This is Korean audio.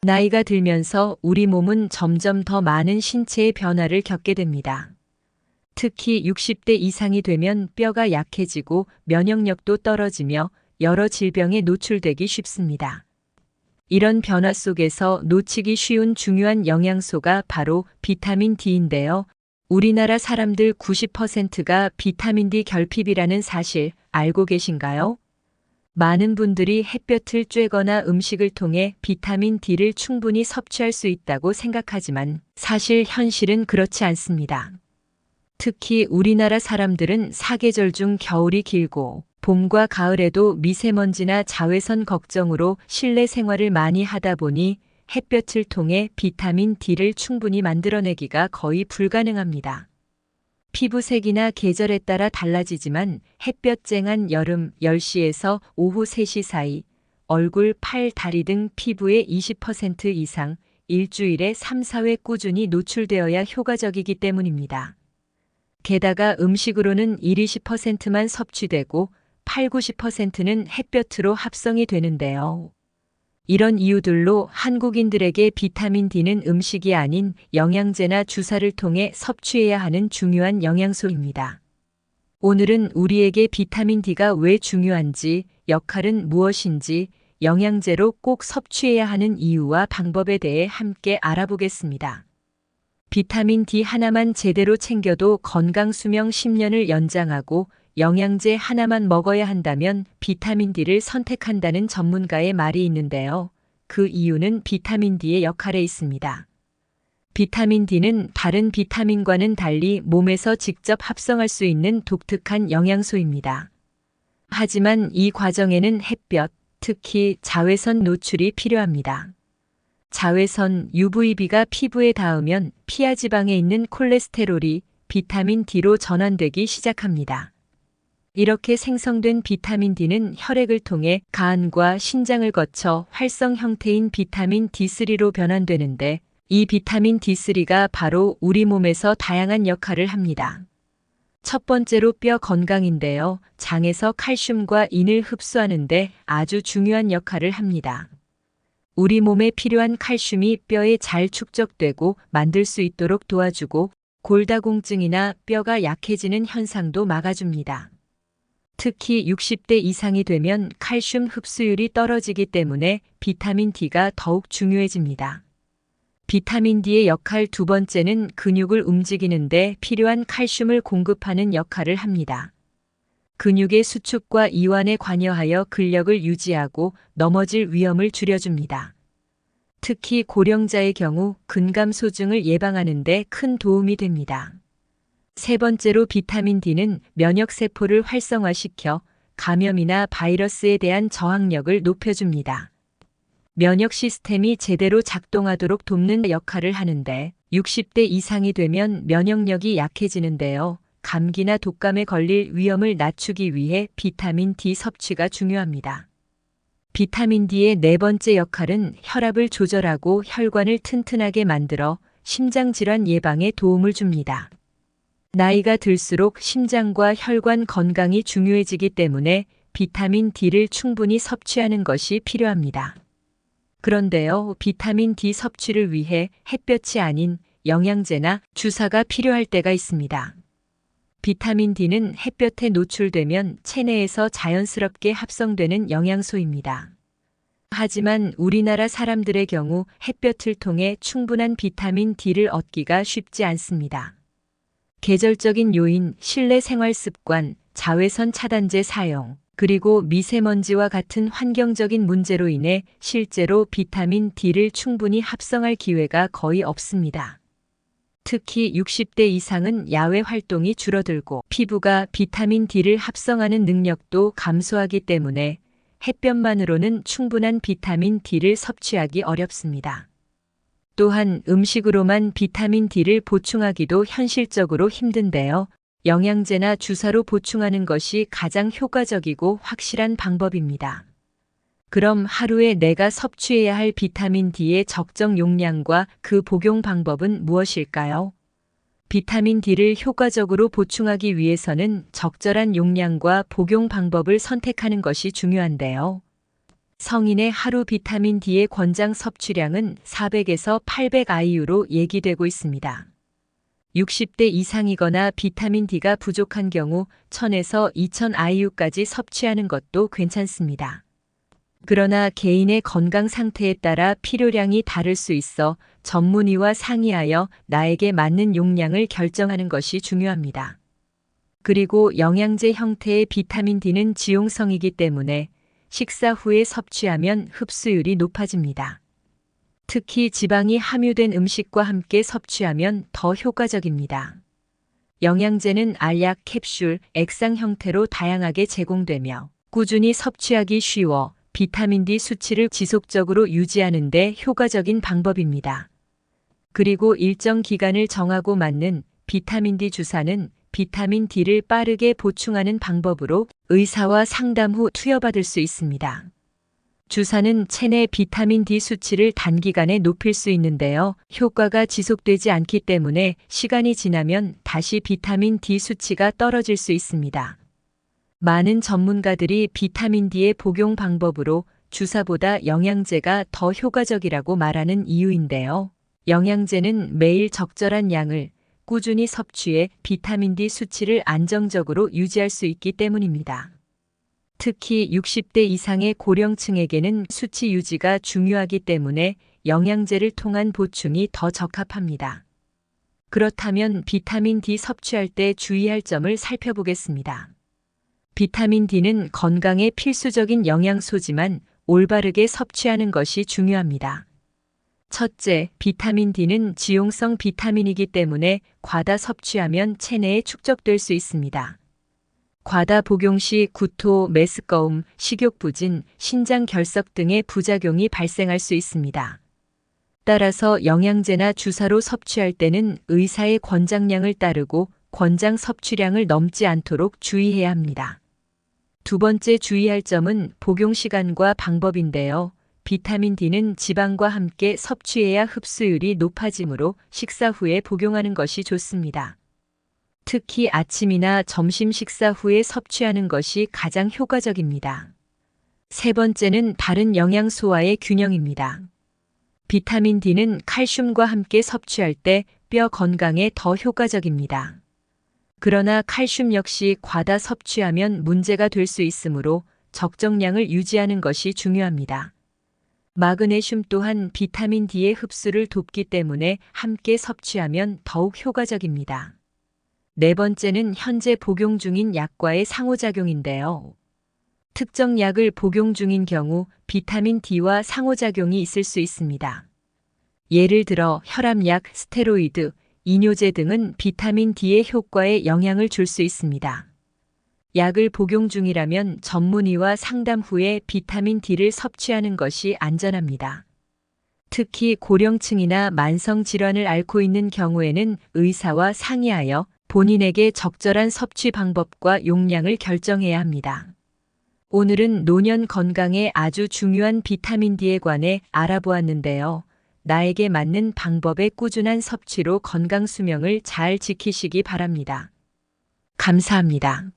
나이가 들면서 우리 몸은 점점 더 많은 신체의 변화를 겪게 됩니다. 특히 60대 이상이 되면 뼈가 약해지고 면역력도 떨어지며 여러 질병에 노출되기 쉽습니다. 이런 변화 속에서 놓치기 쉬운 중요한 영양소가 바로 비타민 D인데요. 우리나라 사람들 90%가 비타민 D 결핍이라는 사실 알고 계신가요? 많은 분들이 햇볕을 쬐거나 음식을 통해 비타민 D를 충분히 섭취할 수 있다고 생각하지만 사실 현실은 그렇지 않습니다. 특히 우리나라 사람들은 사계절 중 겨울이 길고 봄과 가을에도 미세먼지나 자외선 걱정으로 실내 생활을 많이 하다 보니 햇볕을 통해 비타민 D를 충분히 만들어내기가 거의 불가능합니다. 피부색이나 계절에 따라 달라지지만 햇볕 쨍한 여름 10시에서 오후 3시 사이 얼굴, 팔, 다리 등 피부의 20% 이상 일주일에 3, 4회 꾸준히 노출되어야 효과적이기 때문입니다. 게다가 음식으로는 1~20%만 섭취되고 8~90%는 햇볕으로 합성이 되는데요. 이런 이유들로 한국인들에게 비타민 D는 음식이 아닌 영양제나 주사를 통해 섭취해야 하는 중요한 영양소입니다. 오늘은 우리에게 비타민 D가 왜 중요한지, 역할은 무엇인지, 영양제로 꼭 섭취해야 하는 이유와 방법에 대해 함께 알아보겠습니다. 비타민 D 하나만 제대로 챙겨도 건강 수명 10년을 연장하고 영양제 하나만 먹어야 한다면 비타민 D를 선택한다는 전문가의 말이 있는데요. 그 이유는 비타민 D의 역할에 있습니다. 비타민 D는 다른 비타민과는 달리 몸에서 직접 합성할 수 있는 독특한 영양소입니다. 하지만 이 과정에는 햇볕, 특히 자외선 노출이 필요합니다. 자외선 UVB가 피부에 닿으면 피하 지방에 있는 콜레스테롤이 비타민 D로 전환되기 시작합니다. 이렇게 생성된 비타민 D는 혈액을 통해 간과 신장을 거쳐 활성 형태인 비타민 D3로 변환되는데 이 비타민 D3가 바로 우리 몸에서 다양한 역할을 합니다. 첫 번째로 뼈 건강인데요. 장에서 칼슘과 인을 흡수하는데 아주 중요한 역할을 합니다. 우리 몸에 필요한 칼슘이 뼈에 잘 축적되고 만들 수 있도록 도와주고 골다공증이나 뼈가 약해지는 현상도 막아줍니다. 특히 60대 이상이 되면 칼슘 흡수율이 떨어지기 때문에 비타민 D가 더욱 중요해집니다. 비타민 D의 역할 두 번째는 근육을 움직이는데 필요한 칼슘을 공급하는 역할을 합니다. 근육의 수축과 이완에 관여하여 근력을 유지하고 넘어질 위험을 줄여줍니다. 특히 고령자의 경우 근감소증을 예방하는 데 큰 도움이 됩니다. 세 번째로 비타민 D는 면역세포를 활성화시켜 감염이나 바이러스에 대한 저항력을 높여줍니다. 면역 시스템이 제대로 작동하도록 돕는 역할을 하는데 60대 이상이 되면 면역력이 약해지는데요. 감기나 독감에 걸릴 위험을 낮추기 위해 비타민 D 섭취가 중요합니다. 비타민 D의 네 번째 역할은 혈압을 조절하고 혈관을 튼튼하게 만들어 심장질환 예방에 도움을 줍니다. 나이가 들수록 심장과 혈관 건강이 중요해지기 때문에 비타민 D를 충분히 섭취하는 것이 필요합니다. 그런데요, 비타민 D 섭취를 위해 햇볕이 아닌 영양제나 주사가 필요할 때가 있습니다. 비타민 D는 햇볕에 노출되면 체내에서 자연스럽게 합성되는 영양소입니다. 하지만 우리나라 사람들의 경우 햇볕을 통해 충분한 비타민 D를 얻기가 쉽지 않습니다. 계절적인 요인, 실내 생활 습관, 자외선 차단제 사용, 그리고 미세먼지와 같은 환경적인 문제로 인해 실제로 비타민 D를 충분히 합성할 기회가 거의 없습니다. 특히 60대 이상은 야외 활동이 줄어들고 피부가 비타민 D를 합성하는 능력도 감소하기 때문에 햇볕만으로는 충분한 비타민 D를 섭취하기 어렵습니다. 또한 음식으로만 비타민 D를 보충하기도 현실적으로 힘든데요. 영양제나 주사로 보충하는 것이 가장 효과적이고 확실한 방법입니다. 그럼 하루에 내가 섭취해야 할 비타민 D의 적정 용량과 그 복용 방법은 무엇일까요? 비타민 D를 효과적으로 보충하기 위해서는 적절한 용량과 복용 방법을 선택하는 것이 중요한데요. 성인의 하루 비타민 D의 권장 섭취량은 400에서 800 IU로 얘기되고 있습니다. 60대 이상이거나 비타민 D가 부족한 경우 1000에서 2000 IU까지 섭취하는 것도 괜찮습니다. 그러나 개인의 건강 상태에 따라 필요량이 다를 수 있어 전문의와 상의하여 나에게 맞는 용량을 결정하는 것이 중요합니다. 그리고 영양제 형태의 비타민 D는 지용성이기 때문에 식사 후에 섭취하면 흡수율이 높아집니다. 특히 지방이 함유된 음식과 함께 섭취하면 더 효과적입니다. 영양제는 알약, 캡슐, 액상 형태로 다양하게 제공되며 꾸준히 섭취하기 쉬워 비타민 D 수치를 지속적으로 유지하는 데 효과적인 방법입니다. 그리고 일정 기간을 정하고 맞는 비타민 D 주사는 비타민 D를 빠르게 보충하는 방법으로 의사와 상담 후 투여받을 수 있습니다. 주사는 체내 비타민 D 수치를 단기간에 높일 수 있는데요. 효과가 지속되지 않기 때문에 시간이 지나면 다시 비타민 D 수치가 떨어질 수 있습니다. 많은 전문가들이 비타민 D의 복용 방법으로 주사보다 영양제가 더 효과적이라고 말하는 이유인데요. 영양제는 매일 적절한 양을 꾸준히 섭취해 비타민 D 수치를 안정적으로 유지할 수 있기 때문입니다. 특히 60대 이상의 고령층에게는 수치 유지가 중요하기 때문에 영양제를 통한 보충이 더 적합합니다. 그렇다면 비타민 D 섭취할 때 주의할 점을 살펴보겠습니다. 비타민 D는 건강에 필수적인 영양소지만 올바르게 섭취하는 것이 중요합니다. 첫째, 비타민 D는 지용성 비타민이기 때문에 과다 섭취하면 체내에 축적될 수 있습니다. 과다 복용 시 구토, 메스꺼움, 식욕부진, 신장 결석 등의 부작용이 발생할 수 있습니다. 따라서 영양제나 주사로 섭취할 때는 의사의 권장량을 따르고 권장 섭취량을 넘지 않도록 주의해야 합니다. 두 번째 주의할 점은 복용 시간과 방법인데요. 비타민 D는 지방과 함께 섭취해야 흡수율이 높아지므로 식사 후에 복용하는 것이 좋습니다. 특히 아침이나 점심 식사 후에 섭취하는 것이 가장 효과적입니다. 세 번째는 다른 영양소와의 균형입니다. 비타민 D는 칼슘과 함께 섭취할 때 뼈 건강에 더 효과적입니다. 그러나 칼슘 역시 과다 섭취하면 문제가 될 수 있으므로 적정량을 유지하는 것이 중요합니다. 마그네슘 또한 비타민 D의 흡수를 돕기 때문에 함께 섭취하면 더욱 효과적입니다. 네 번째는 현재 복용 중인 약과의 상호작용인데요. 특정 약을 복용 중인 경우 비타민 D와 상호작용이 있을 수 있습니다. 예를 들어 혈압약, 스테로이드, 이뇨제 등은 비타민 D의 효과에 영향을 줄 수 있습니다. 약을 복용 중이라면 전문의와 상담 후에 비타민 D를 섭취하는 것이 안전합니다. 특히 고령층이나 만성 질환을 앓고 있는 경우에는 의사와 상의하여 본인에게 적절한 섭취 방법과 용량을 결정해야 합니다. 오늘은 노년 건강에 아주 중요한 비타민 D에 관해 알아보았는데요. 나에게 맞는 방법의 꾸준한 섭취로 건강 수명을 잘 지키시기 바랍니다. 감사합니다.